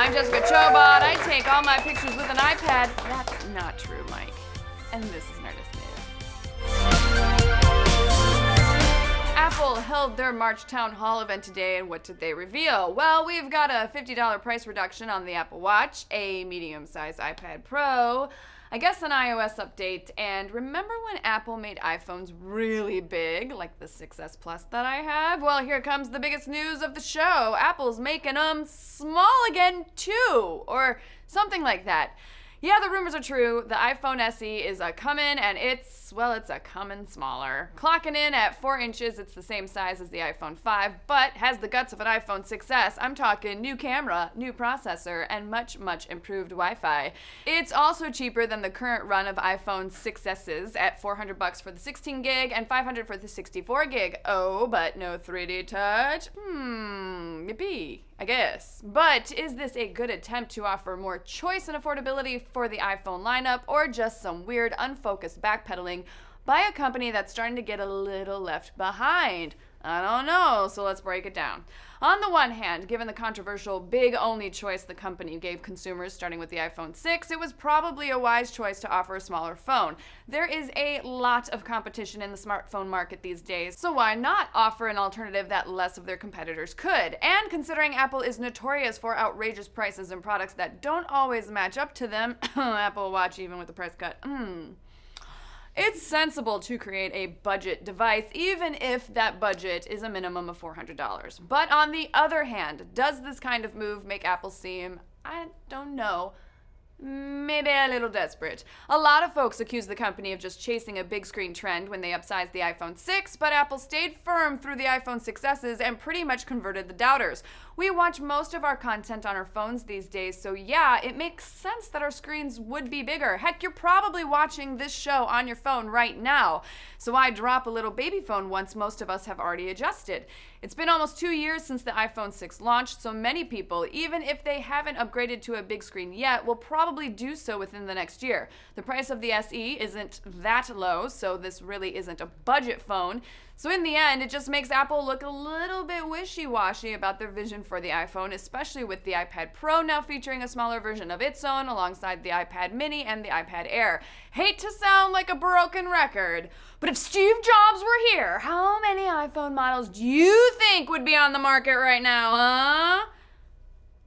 I'm Jessica Chobot. I take all my pictures with an iPad. That's not true, Mike. And this is Nerdist News. Apple held their March town hall event today, and what did they reveal? Well, we've got a $50 price reduction on the Apple Watch, a medium-sized iPad Pro, I guess an iOS update, and remember when Apple made iPhones really big, like the 6S Plus that I have? Well, here comes the biggest news of the show. Apple's making them small again, too, or something like that. Yeah, the rumors are true. The iPhone SE is a comin', and it's a comin' smaller. Clocking in at 4 inches, it's the same size as the iPhone 5, but has the guts of an iPhone 6S. I'm talking new camera, new processor, and much, much improved Wi-Fi. It's also cheaper than the current run of iPhone 6Ss at $400 for the 16 gig and $500 for the 64 gig. Oh, but no 3D touch? Yippee, I guess. But is this a good attempt to offer more choice and affordability for the iPhone lineup, or just some weird, unfocused backpedaling by a company that's starting to get a little left behind? I don't know, so let's break it down. On the one hand, given the controversial big-only choice the company gave consumers starting with the iPhone 6, it was probably a wise choice to offer a smaller phone. There is a lot of competition in the smartphone market these days, so why not offer an alternative that less of their competitors could? And considering Apple is notorious for outrageous prices and products that don't always match up to them, Apple Watch even with the price cut, it's sensible to create a budget device, even if that budget is a minimum of $400. But on the other hand, does this kind of move make Apple seem, I don't know, maybe a little desperate? A lot of folks accuse the company of just chasing a big screen trend when they upsized the iPhone 6, but Apple stayed firm through the iPhone 6Ss and pretty much converted the doubters. We watch most of our content on our phones these days, so yeah, it makes sense that our screens would be bigger. Heck, you're probably watching this show on your phone right now. So why drop a little baby phone once most of us have already adjusted? It's been almost 2 years since the iPhone 6 launched, so many people, even if they haven't upgraded to a big screen yet, will probably do so within the next year. The price of the SE isn't that low, so this really isn't a budget phone. So in the end, it just makes Apple look a little bit wishy-washy about their vision for the iPhone, especially with the iPad Pro now featuring a smaller version of its own alongside the iPad Mini and the iPad Air. Hate to sound like a broken record, but if Steve Jobs were here, how many iPhone models do you think would be on the market right now, huh?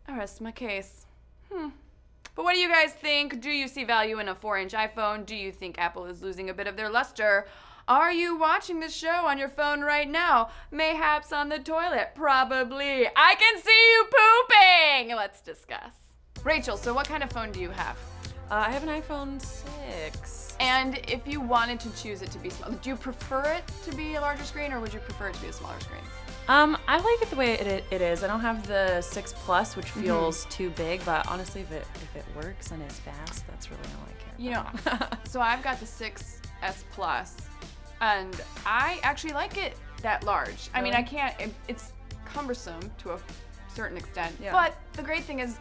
I rest my case. But what do you guys think? Do you see value in a 4-inch iPhone? Do you think Apple is losing a bit of their luster? Are you watching this show on your phone right now? Mayhaps on the toilet? Probably. I can see you pooping! Let's discuss. Rachel, so what kind of phone do you have? I have an iPhone 6. And if you wanted to choose it to be small, do you prefer it to be a larger screen, or would you prefer it to be a smaller screen? I like it the way it is. I don't have the 6 Plus, which feels too big, but honestly, if it works and is fast, that's really all I care about. You know, so I've got the 6S Plus, and I actually like it that large. I mean, I can't, it's cumbersome to a certain extent, but the great thing is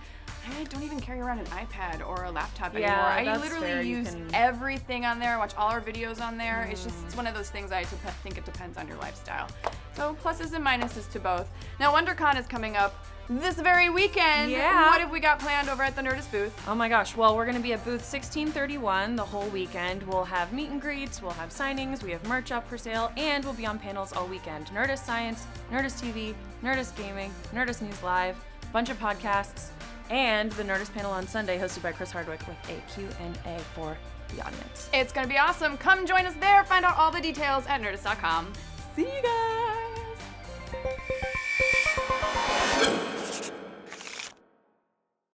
I don't even carry around an iPad or a laptop anymore. I literally use everything on there, watch all our videos on there. It's one of those things I think it depends on your lifestyle. So pluses and minuses to both. Now WonderCon is coming up this very weekend. Yeah. What have we got planned over at the Nerdist booth? Oh my gosh, well, we're going to be at booth 1631 the whole weekend. We'll have meet and greets, we'll have signings, we have merch up for sale, and we'll be on panels all weekend. Nerdist Science, Nerdist TV, Nerdist Gaming, Nerdist News Live, bunch of podcasts, and the Nerdist panel on Sunday hosted by Chris Hardwick with a Q&A for the audience. It's going to be awesome. Come join us there. Find out all the details at Nerdist.com. See you guys!